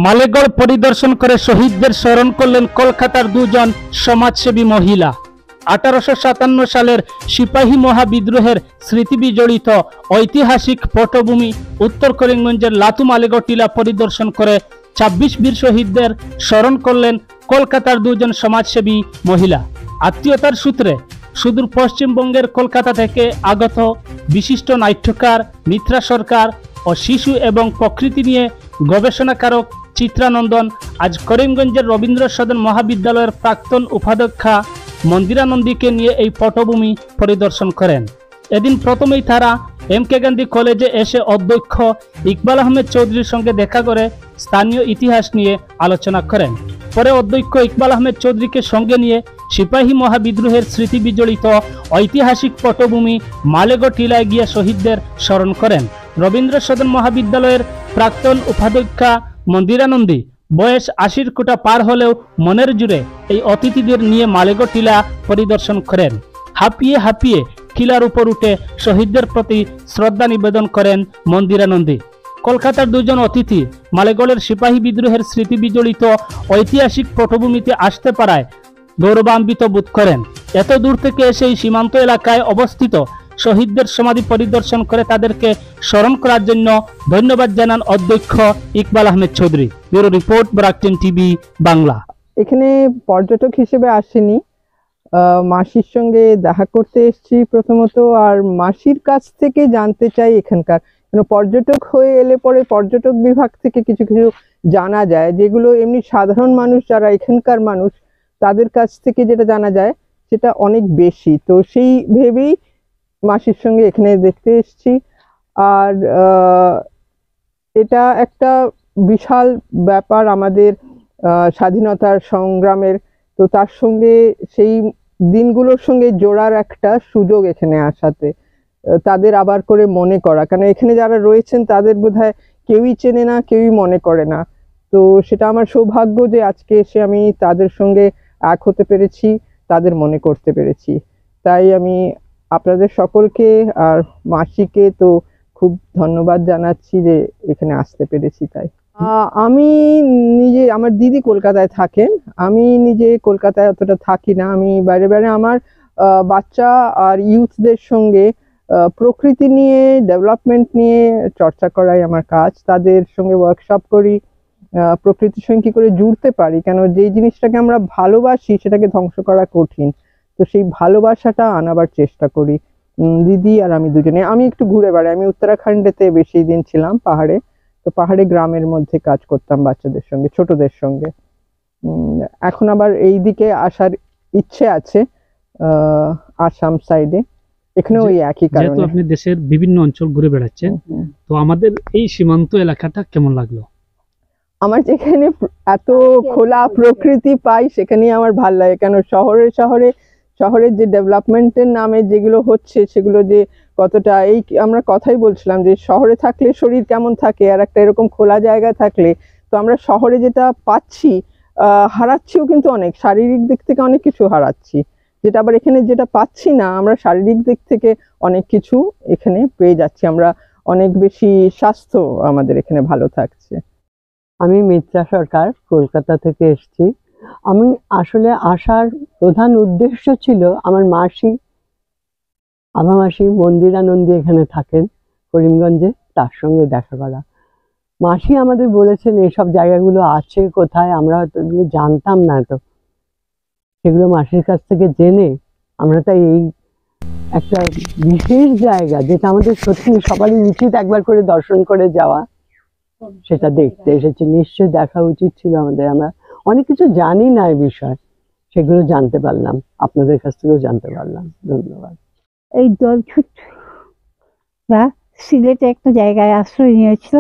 মালেগড় পরিদর্শন করে শহীদদের স্মরণ করলেন কলকাতার দুজন সমাজসেবী মহিলা। 1857 সালের সিপাহী মহাবিদ্রোহের স্মৃতি বিজড়িত ঐতিহাসিক পটভূমি উত্তর করিমগঞ্জের লাতু মালেগড় টিলা পরিদর্শন করে 26 বীর শহীদদের স্মরণ করলেন কলকাতার দুজন সমাজসেবী মহিলা। আত্মীয়তার সূত্রে সুদূর পশ্চিমবঙ্গের কলকাতা থেকে আগত বিশিষ্ট নাট্যকার মিত্রা সরকার ও শিশু এবং প্রকৃতি নিয়ে গবেষণাকারক চিত্রানন্দন আজ করিমগঞ্জের রবীন্দ্র সদন মহাবিদ্যালয়ের প্রাক্তন উপাধ্যক্ষা মন্দিরা নন্দীকে নিয়ে এই পটভূমি পরিদর্শন করেন। এদিন প্রথমেই তারা এমকে গান্ধী কলেজে এসে অধ্যক্ষ ইকবাল আহমেদ চৌধুরীর সঙ্গে দেখা করে স্থানীয় ইতিহাস নিয়ে আলোচনা করেন। পরে অধ্যক্ষ ইকবাল আহমেদ চৌধুরীকে সঙ্গে নিয়ে সিপাহী মহাবিদ্রোহের স্মৃতি বিজড়িত ঐতিহাসিক পটভূমি মালেগড় টিলায় গিয়ে শহীদদের স্মরণ করেন। রবীন্দ্র সদন মহাবিদ্যালয়ের প্রাক্তন উপাধ্যক্ষা মন্দিরা নন্দী বয়স 80 কোটা পার হলেও মনের জুড়ে এই অতিথিদের নিয়ে মালেগড় টিলা পরিদর্শন করেন। হাঁপিয়ে হাঁপিয়ে টিলার উপর উঠে শহীদদের প্রতি শ্রদ্ধা নিবেদন করেন মন্দিরা নন্দী। কলকাতার দুজন অতিথি মালেগড়ের সিপাহী বিদ্রোহের স্মৃতি বিজড়িত ঐতিহাসিক পটভূমিতে আসতে পারায় গৌরবান্বিত বোধ করেন। এত দূর থেকে এসে এই সীমান্ত এলাকায় অবস্থিত শহীদদের সমাধি পরিদর্শন করে তাদেরকে স্মরণ করার জন্য ধন্যবাদ জানান অধ্যক্ষ Iqbal Ahmed Chowdhury. Bureau report, Barak TV Bangla. এখানে পর্যটক হিসেবে আসেনি, মাসির সঙ্গে দেখা করতে এসেছি প্রথমত, আর মাসির কাছ থেকে জানতে চাই এখানকার, পর্যটক হয়ে এলে পরে পর্যটক বিভাগ থেকে কিছু কিছু জানা যায়, যেগুলো এমনি সাধারণ মানুষ যারা এখানকার মানুষ তাদের কাছ থেকে যেটা জানা যায় সেটা অনেক বেশি। তো সেই ভেবেই মাসির সঙ্গে এখানে দেখতে এসেছি। আর এটা একটা বিশাল ব্যাপার আমাদের স্বাধীনতার সংগ্রামের, তো তার সঙ্গে সেই দিনগুলোর সঙ্গে জোড়ার একটা সুযোগ এখানে আসাতে, তাদের আবার করে মনে করা, কারণ এখানে যারা রয়েছেন তাদের বোধহয় কেউই চেনে না, কেউই মনে করে না। তো সেটা আমার সৌভাগ্য যে আজকে এসে আমি তাদের সঙ্গে এক হতে পেরেছি, তাদের মনে করতে পেরেছি। তাই আমি আপনাদের সকলকে আর মাসিকে তো খুব ধন্যবাদ জানাচ্ছি যে এখানে আসতে পেরেছি। তাই আমি নিজে, আমার দিদি কলকাতায় থাকেন, আমি নিজে কলকাতায় অতটা থাকি না, আমি বাইরে বাইরে আমার বাচ্চা আর ইউথদের সঙ্গে প্রকৃতি নিয়ে, ডেভেলপমেন্ট নিয়ে চর্চা করাই আমার কাজ। তাদের সঙ্গে ওয়ার্কশপ করি, প্রকৃতির সঙ্গে কি করে জুড়তে পারি, কেন যেই জিনিসটাকে আমরা ভালোবাসি সেটাকে ধ্বংস করা কঠিন, তো সেই ভালোবাসাটা আনাবার চেষ্টা করি দিদি আর আমি দুজনে। আমি একটু ঘুরে বেড়াই, আমি উত্তরাখণ্ডেতে বেশি দিন ছিলাম পাহাড়ে, তো পাহাড়ে গ্রামের মধ্যে কাজ করতাম বাচ্চাদের সঙ্গে, ছোটদের সঙ্গে। এখন আবার এই দিকে আসার ইচ্ছে আছে, আসাম সাইডে, এখানে ওই একই কারণে। আপনি দেশের বিভিন্ন অঞ্চল ঘুরে বেড়াচ্ছেন, তো আমাদের এই সীমান্ত এলাকাটা কেমন লাগলো? আমার যেখানে এত খোলা প্রকৃতি পাই সেখানেই আমার ভাল লাগে, কেন শহরের যে ডেভেলপমেন্টের নামে যেগুলো হচ্ছে সেগুলো যে কতটা, এই আমরা কথাই বলছিলাম যে শহরে থাকলে শরীর কেমন থাকে, আর একটা এরকম খোলা জায়গা থাকলে, তো আমরা শহরে যেটা পাচ্ছি হারাচ্ছিও কিন্তু অনেক, শারীরিক দিক থেকে অনেক কিছু হারাচ্ছি, যেটা আবার এখানে যেটা পাচ্ছি না, আমরা শারীরিক দিক থেকে অনেক কিছু এখানে পেয়ে যাচ্ছি, আমরা অনেক বেশি স্বাস্থ্য আমাদের এখানে ভালো থাকছে। আমি মিত্রা সরকার, কলকাতা থেকে এসেছি। আমি আসলে আসার প্রধান উদ্দেশ্য ছিল আমার মাসি মন্দিরা নন্দী এখানে থাকেন করিমগঞ্জে, তার সঙ্গে দেখা করা। মাসি আমাদের বলেছেন এইসব জায়গাগুলো আছে কোথায়, আমরা হয়তো জানতাম না, তো সেগুলো মাসির কাছ থেকে জেনে আমরা তাই এই একটা বিশেষ জায়গা, যেটা আমাদের সত্যি সবারই উচিত একবার করে দর্শন করে যাওয়া, সেটা দেখতে এসেছি। নিশ্চয়ই দেখা উচিত ছিল আমাদের, আমরা অনেক কিছু জানি না এই বিষয়, সেগুলো জানতে পারলাম, আপনাদের কাছ থেকেও জানতে পারলাম। ধন্যবাদ। এই দলছুটরা সিলেটে একটা জায়গায় আশ্রয় নিয়েছিল,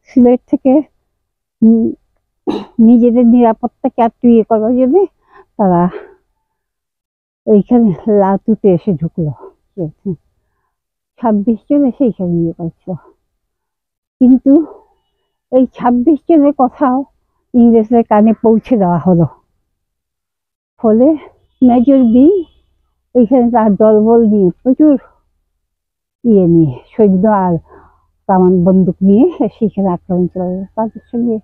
সিলেট থেকে নিজেদের নিরাপত্তাকে একটু ইয়ে করবার জন্য তারা এইখানে লাতুতে এসে ঢুকলো। 26 জন এসে এইখানে ইয়ে করছিল, কিন্তু এই 26 জনের কথাও ইংরেজদের কানে পৌঁছে দেওয়া হলো, ফলে মেজর বি এইখানে তার দলবল নিয়ে, প্রচুর ইয়ে নিয়ে, সৈন্য আর কামান বন্দুক নিয়ে সেখানে আক্রমণ চালালো। তাদের সঙ্গে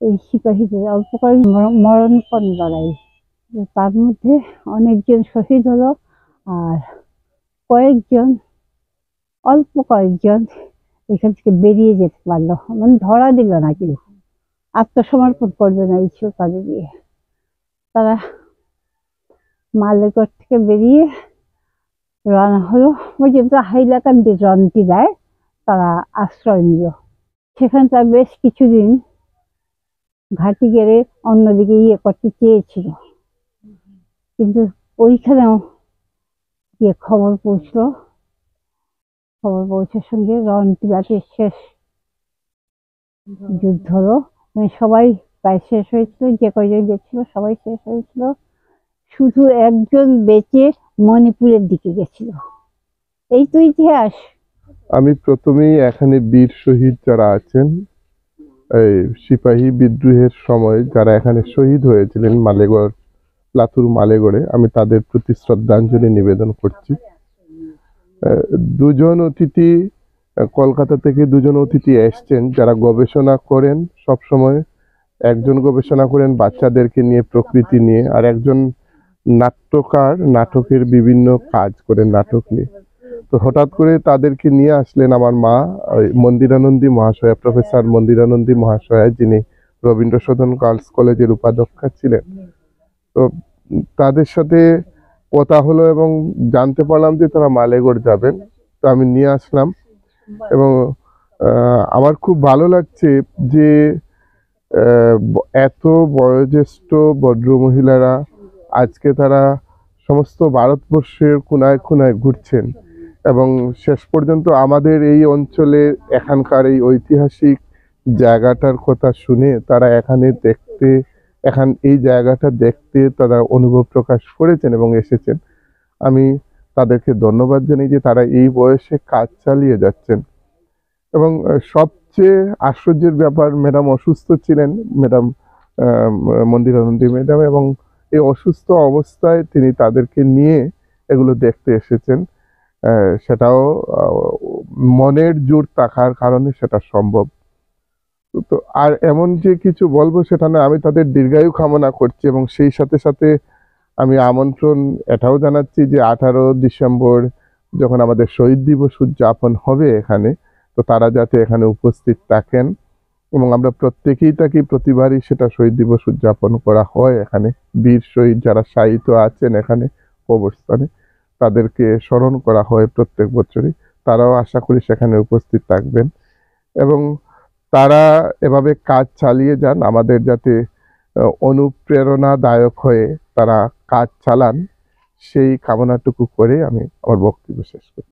এই সিপাহীদের অল্প করে মরণপণ লড়াই, তার মধ্যে অনেকজন শহীদ হলো আর কয়েকজন, অল্প কয়েকজন এখান থেকে বেরিয়ে যেতে পারলো, মানে ধরা দিল না, কেউ আত্মসমর্পণ করবে না ইচ্ছুক তাদের দিয়ে। তারা মালেকর থেকে বেরিয়ে রওনা হলো পর্যন্ত হাইলাকান্দি রন্টি দেয়, তারা আশ্রয় নিল। সেখানে তার বেশ কিছুদিন ঘাঁটি গেড়ে অন্যদিকে করতে চেয়েছিল, কিন্তু ওইখানেও গিয়ে খবর পৌঁছার সঙ্গে রন্টিলাতে শেষ যুদ্ধ হলো। মানে সবাই প্রায় শেষ হয়েছিল, যে কয়জন গেছিল সবাই শেষ হয়েছিল, শুধু একজন বেঁচে মণিপুরের দিকে গেছিল। এই তো ইতিহাস। আমি প্রথমেই এখানে বীর শহীদ যারা আছেন, এই সিপাহী বিদ্রোহের সময় যারা এখানে শহীদ হয়েছিলেন মালেগড়, লাতুর মালেগড়ে, আমি তাদের প্রতি শ্রদ্ধাঞ্জলি নিবেদন করছি। দুজন অতিথি কলকাতা থেকে এসছেন যারা গবেষণা করেন সব সময়। একজন গবেষণা করেন বাচ্চাদেরকে নিয়ে, প্রকৃতি নিয়ে, আর একজন নাট্যকার, নাটকের বিভিন্ন কাজ করেন নাটক নিয়ে। তো হঠাৎ করে তাদেরকে নিয়ে আসলেন আমার মা, মন্দিরানন্দী মহাশয়া, প্রফেসর মন্দিরানন্দী মহাশয়া, যিনি রবীন্দ্র সদন গার্লস কলেজের উপাধ্যক্ষা ছিলেন। তো তাদের সাথে কথা হলো এবং জানতে পারলাম যে তারা মালেগড় যাবেন। তো আমি নিয়ে আসলাম এবং আমার খুব ভালো লাগছে যে এত বয়োজ্যেষ্ঠ ভদ্র মহিলারা আজকে তারা সমস্ত ভারতবর্ষের কোনায় কোনায় ঘুরছেন এবং শেষ পর্যন্ত আমাদের এই অঞ্চলে এখানকার এই ঐতিহাসিক জায়গাটার কথা শুনে তারা এই জায়গাটা দেখতে তারা অনুভব প্রকাশ করেছেন এবং এসেছেন। আমি তাদেরকে ধন্যবাদ জানাই যে তারা এই বয়সে কাজ চালিয়ে যাচ্ছেন। এবং সবচেয়ে আশ্চর্যের ব্যাপার, ম্যাডাম অসুস্থ ছিলেন, ম্যাডাম মন্দিরানন্দী ম্যাডাম, এবং এই অসুস্থ অবস্থায় তিনি তাদেরকে নিয়ে এগুলো দেখতে এসেছেন। সেটাও মনের জোর থাকার কারণে সেটা সম্ভব। তো আর এমন যে কিছু বলবো সেটা না, আমি তাদের দীর্ঘায়ু কামনা করছি এবং সেই সাথে সাথে আমি আমন্ত্রণ এটাও জানাচ্ছি যে 18 ডিসেম্বর যখন আমাদের শহীদ দিবস উদযাপন হবে এখানে, তো তারা যাতে এখানে উপস্থিত থাকেন এবং আমরা প্রত্যেকেই থাকি, প্রতিবারই সেটা শহীদ দিবস উদযাপন করা হয় এখানে। বীর শহীদ যারা শায়িত আছেন এখানে কবরস্থানে, তাদেরকে স্মরণ করা হয় প্রত্যেক বছরই। তারাও আশা করি সেখানে উপস্থিত থাকবেন এবং তারা এভাবে কাজ চালিয়ে যান, আমাদের যাতে অনুপ্রেরণাদায়ক হয়ে তারা কাজ চালান, সেই কামনাটুকু করে আমি আমার বক্তব্য শেষ করি।